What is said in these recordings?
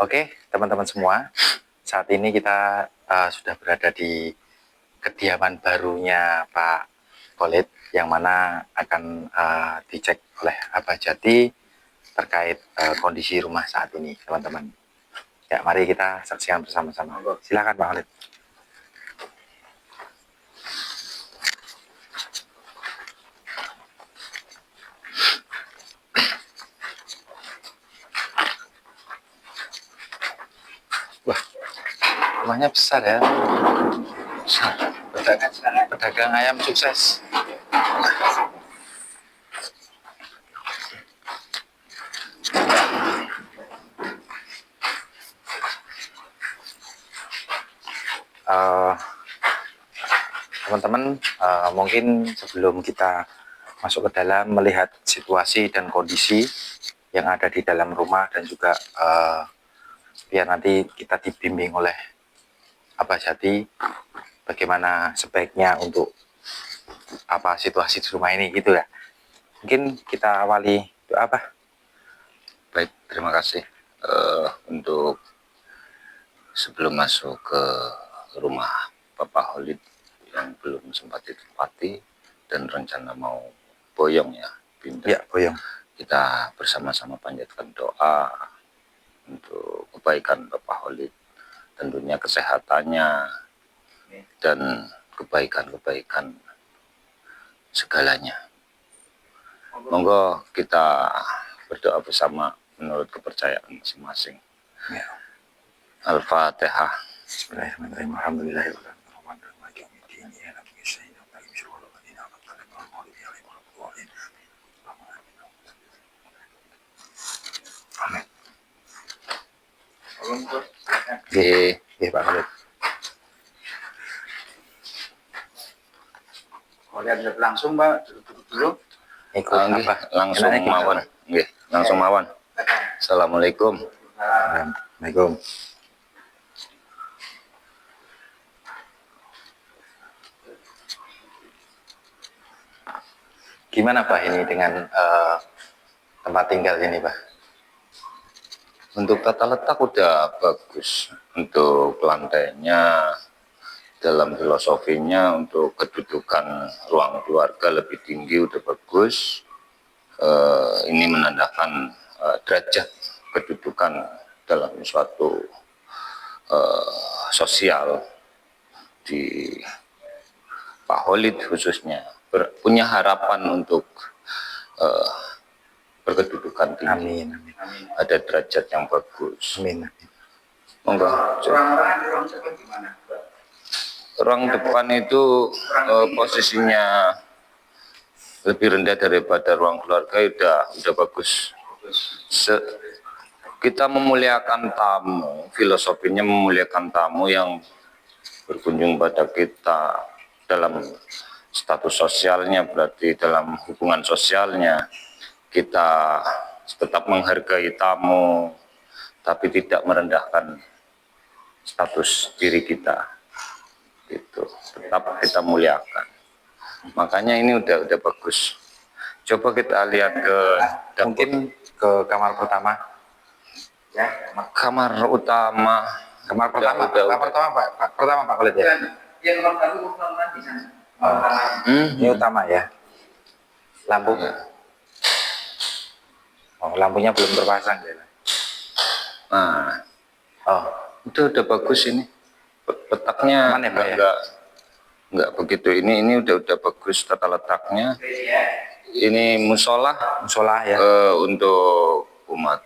Oke, teman-teman semua, saat ini kita sudah berada di kediaman barunya Pak Khalid, yang mana akan dicek oleh Abah Jati terkait kondisi rumah saat ini, teman-teman. Ya, mari kita saksikan bersama-sama. Silakan Pak Khalid. Wah, rumahnya besar ya. Besar. Pedagang ayam sukses. Teman-teman, mungkin sebelum kita masuk ke dalam melihat situasi dan kondisi yang ada di dalam rumah, dan juga biar nanti kita dibimbing oleh Abah Jati bagaimana sebaiknya untuk apa situasi di rumah ini, gitu ya. Mungkin kita awali doa, Abah. Baik, terima kasih. Untuk sebelum masuk ke rumah Bapak Khalid yang belum sempat ditempati dan rencana mau boyong ya, pindah. Ya, boyong. Kita bersama-sama panjatkan doa untuk kebaikan Bapak Khalid, tentunya kesehatannya dan kebaikan-kebaikan segalanya. Monggo kita berdoa bersama menurut kepercayaan masing-masing. Ya. Al-Fatihah. Bismillahirrahmanirrahim. Alhamdulillahirrahmanirrahim. Oke, Pak Khalid. Lihat langsung Pak, dulu Ikut langsung mawon. Nggih, langsung mawon. Assalamualaikum. Assalamualaikum. Gimana Pak ini dengan tempat tinggal ini, Pak? Untuk tata letak udah bagus, untuk lantainya, dalam filosofinya, untuk kedudukan ruang keluarga lebih tinggi udah bagus. Ini menandakan derajat kedudukan dalam suatu sosial di Pak Khalid khususnya, punya harapan untuk berkedudukan tinggi. Amin, amin. Ada derajat yang bagus. Amin. Monggo. Orang-orang di ruang depan gimana? Ruang depan itu posisinya lebih rendah daripada ruang keluarga, udah bagus. Kita memuliakan tamu, filosofinya memuliakan tamu yang berkunjung pada kita dalam status sosialnya, berarti dalam hubungan sosialnya kita tetap menghargai tamu, tapi tidak merendahkan status diri kita. Gitu, tetap kita muliakan. Makanya ini udah bagus. Coba kita lihat ke mungkin ke kamar pertama. Ya, kamar utama. Kamar pertama, kamar pertama Pak. Pertama Pak Khalid ya. yang kamar di sana. Ini utama ya. Lampu. Oh, lampunya belum terpasang ya. Nah, oh, itu udah bagus ini. Letaknya aman ya, Pak, ya? Enggak begitu. Ini udah bagus tata letaknya. Ini musola ya. Untuk umat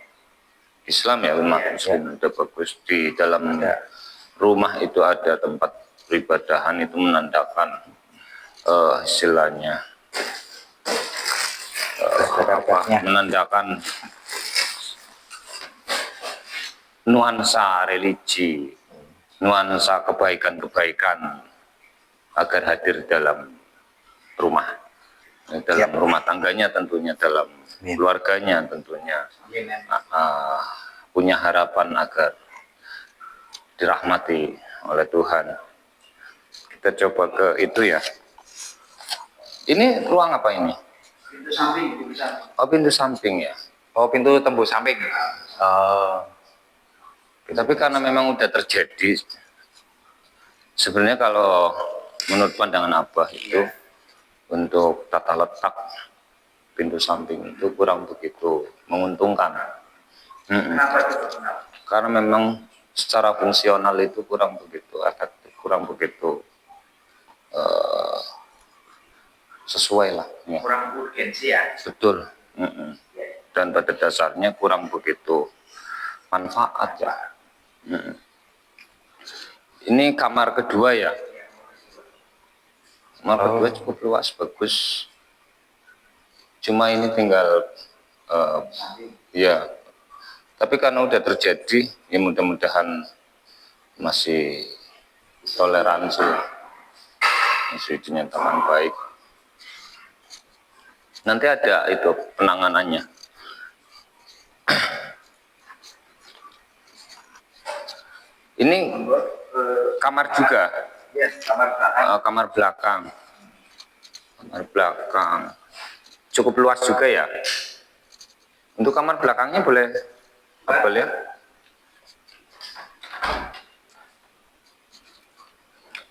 Islam ya, umat Muslim udah bagus. Di dalam rumah itu ada tempat peribadahan, itu menandakan istilahnya menandakan nuansa religi, nuansa kebaikan-kebaikan agar hadir dalam rumah, dalam rumah tangganya tentunya, dalam keluarganya tentunya, punya harapan agar dirahmati oleh Tuhan. Kita coba ke itu ya. Ini ruang apa ini? Pintu samping, pintu samping. Oh, pintu samping ya. Oh, pintu tembus samping. Oh. Tapi karena memang udah terjadi, sebenarnya kalau menurut pandangan Abah itu untuk tata letak pintu samping itu kurang begitu menguntungkan. Kenapa itu? Kenapa? Karena memang secara fungsional itu kurang begitu efektif, kurang begitu sesuai lah. Ya. Kurang urgensi ya. Betul. Dan pada dasarnya kurang begitu manfaat ya. Ini kamar kedua ya. Kamar kedua cukup luas, bagus. Cuma ini tinggal ya. Tapi karena udah terjadi, ya mudah-mudahan masih toleransi, masih dinyatakan baik. Nanti ada itu penanganannya. Ini kamar juga. Yes, kamar belakang. Kamar belakang. Kamar belakang. Cukup luas juga ya. Untuk kamar belakangnya boleh apa ya?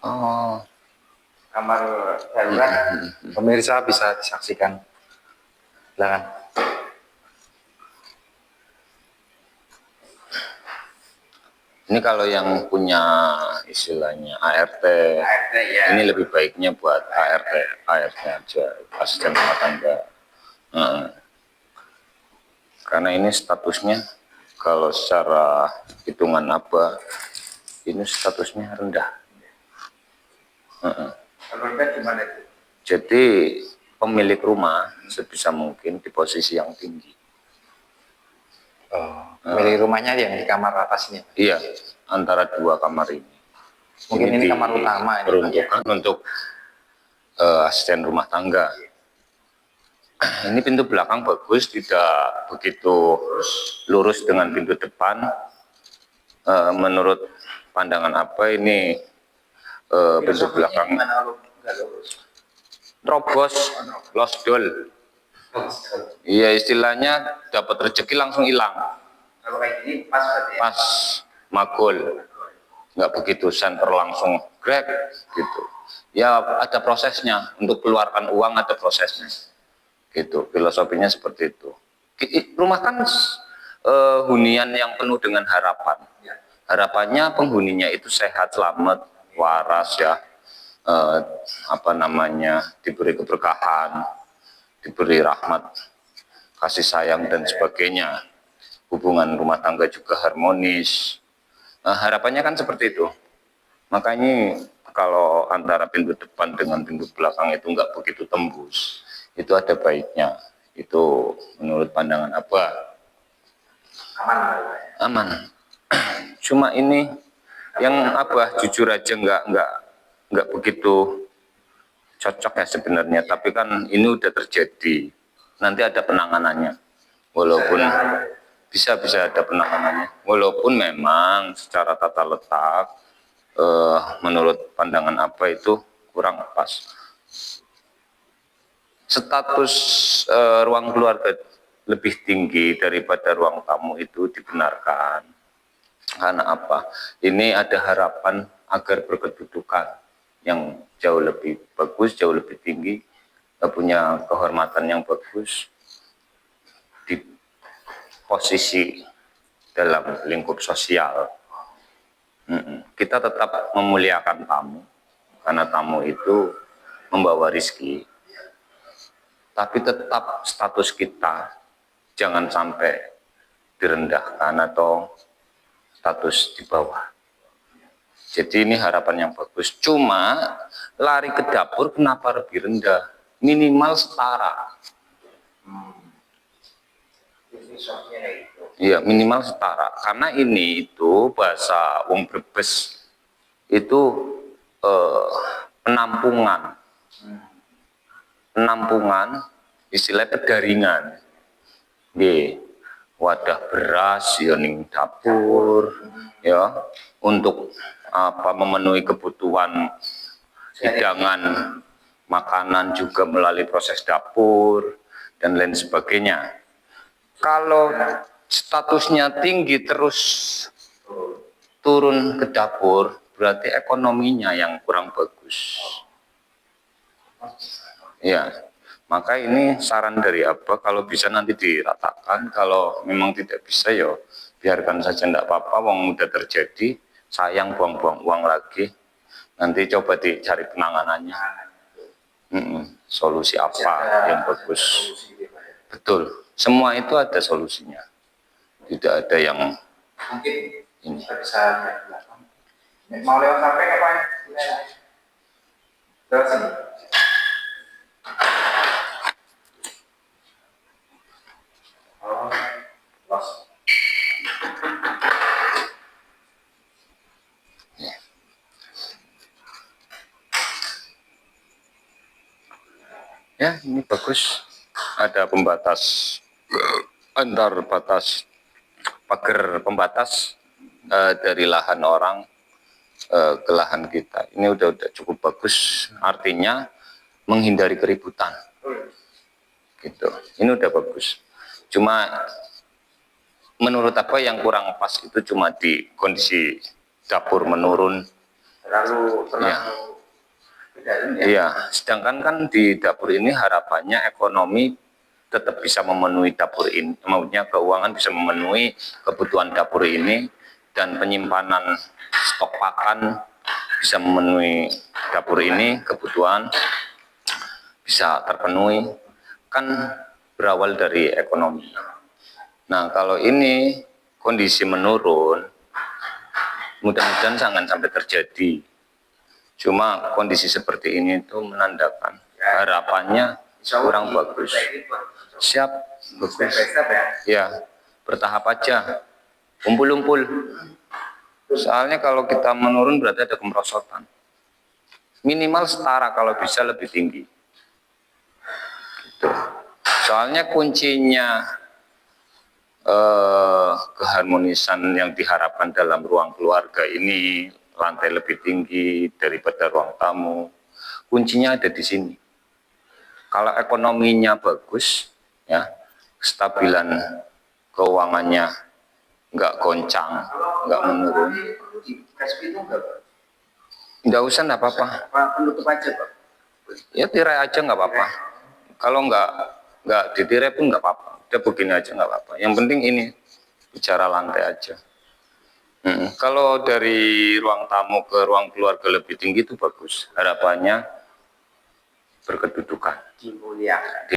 Oh, Kamar darurat. Pemirsa bisa disaksikan belakang. ini kalau yang punya istilahnya ART, ART ya. ini lebih baiknya buat ART aja, asisten rumah tangga. Karena ini statusnya kalau secara hitungan apa, ini statusnya rendah. Kalau rendah gimana itu? Jadi pemilik rumah sebisa mungkin di posisi yang tinggi. Milik rumahnya yang di kamar atas ini. Iya, antara dua kamar ini. Mungkin ini kamar utama ini. Peruntukan untuk asisten rumah tangga. Ini pintu belakang bagus, tidak begitu lurus dengan pintu depan. Menurut pandangan apa ini pintu belakang Gimana kalau nggak lurus? terobos, losdol. Iya, istilahnya dapat rezeki langsung hilang. Kalau kayak gini pas berarti ya? Pas magol, nggak begitu senter langsung grab gitu. Ya ada prosesnya, untuk keluarkan uang ada prosesnya. Gitu, filosofinya seperti itu. Rumah kan hunian yang penuh dengan harapan. Harapannya penghuninya itu sehat, selamat, waras ya, diberi keberkahan, diberi rahmat, kasih sayang dan sebagainya. Hubungan rumah tangga juga harmonis. Harapannya kan seperti itu. Makanya kalau antara pintu depan dengan pintu belakang itu nggak begitu tembus, itu ada baiknya. Itu menurut pandangan apa? Aman. Cuma ini yang jujur aja nggak begitu cocok ya sebenarnya. Tapi kan ini udah terjadi. Nanti ada penanganannya. Walaupun bisa ada penanganannya. Walaupun memang secara tata letak menurut pandangan apa itu kurang pas. Status ruang keluarga lebih tinggi daripada ruang tamu itu dibenarkan. Karena apa? Ini ada harapan agar berkedudukan yang jauh lebih bagus, jauh lebih tinggi, punya kehormatan yang bagus di posisi dalam lingkup sosial. Kita tetap memuliakan tamu, karena tamu itu membawa rezeki. Tapi tetap status kita jangan sampai direndahkan atau status di bawah. Jadi ini harapan yang bagus. Cuma lari ke dapur kenapa lebih rendah? Minimal setara. Iya, minimal setara. Karena ini itu bahasa wong Brebes itu penampungan. Penampungan, istilah pedaringan. Wadah beras ya ning dapur ya untuk memenuhi kebutuhan hidangan makanan juga melalui proses dapur dan lain sebagainya. Kalau statusnya tinggi terus turun ke dapur, berarti ekonominya yang kurang bagus. Ya, maka ini saran dari Abah, kalau bisa nanti diratakan, kalau memang tidak bisa ya biarkan saja, enggak apa-apa, wong udah terjadi, sayang buang-buang uang lagi. Nanti coba dicari penanganannya. Solusi apa yang bagus? Betul, semua itu ada solusinya. Tidak ada yang Mungkin ini. kita bisa lihat di belakang. Mau lewat sampai kapan? Lewat sini. Oh, los. Ya, ini bagus. Ada pembatas antar batas pagar pembatas dari lahan orang ke lahan kita. Ini udah cukup bagus. Artinya menghindari keributan. Gitu. Ini udah bagus. Cuma menurut apa yang kurang pas itu cuma di kondisi dapur menurun. Terlalu Ya. dalam ya. Iya, sedangkan kan di dapur ini harapannya ekonomi tetap bisa memenuhi dapur ini, maksudnya keuangan bisa memenuhi kebutuhan dapur ini, dan penyimpanan stok pakan bisa memenuhi dapur ini, kebutuhan bisa terpenuhi, kan berawal dari ekonomi. Nah, kalau ini kondisi menurun, mudah-mudahan jangan sampai terjadi. Cuma kondisi seperti ini itu menandakan harapannya kurang bagus. Siap, bagus. Ya, bertahap aja. Umpul-umpul. Soalnya kalau kita menurun berarti ada kemerosotan. Minimal setara, kalau bisa lebih tinggi. Gitu. Soalnya kuncinya keharmonisan yang diharapkan dalam ruang keluarga ini, lantai lebih tinggi daripada ruang tamu, kuncinya ada di sini. Kalau ekonominya bagus, ya, kestabilan keuangannya nggak goncang, nggak menurun. Nggak usah, nggak apa-apa. Penutup aja, Pak. Ya tirai aja nggak apa-apa. Kalau nggak ditirai pun nggak apa-apa. Udah begini aja nggak apa-apa. Yang penting ini bicara lantai aja. Kalau dari ruang tamu ke ruang keluarga lebih tinggi itu bagus. Harapannya berkedudukan. Dimuliakan.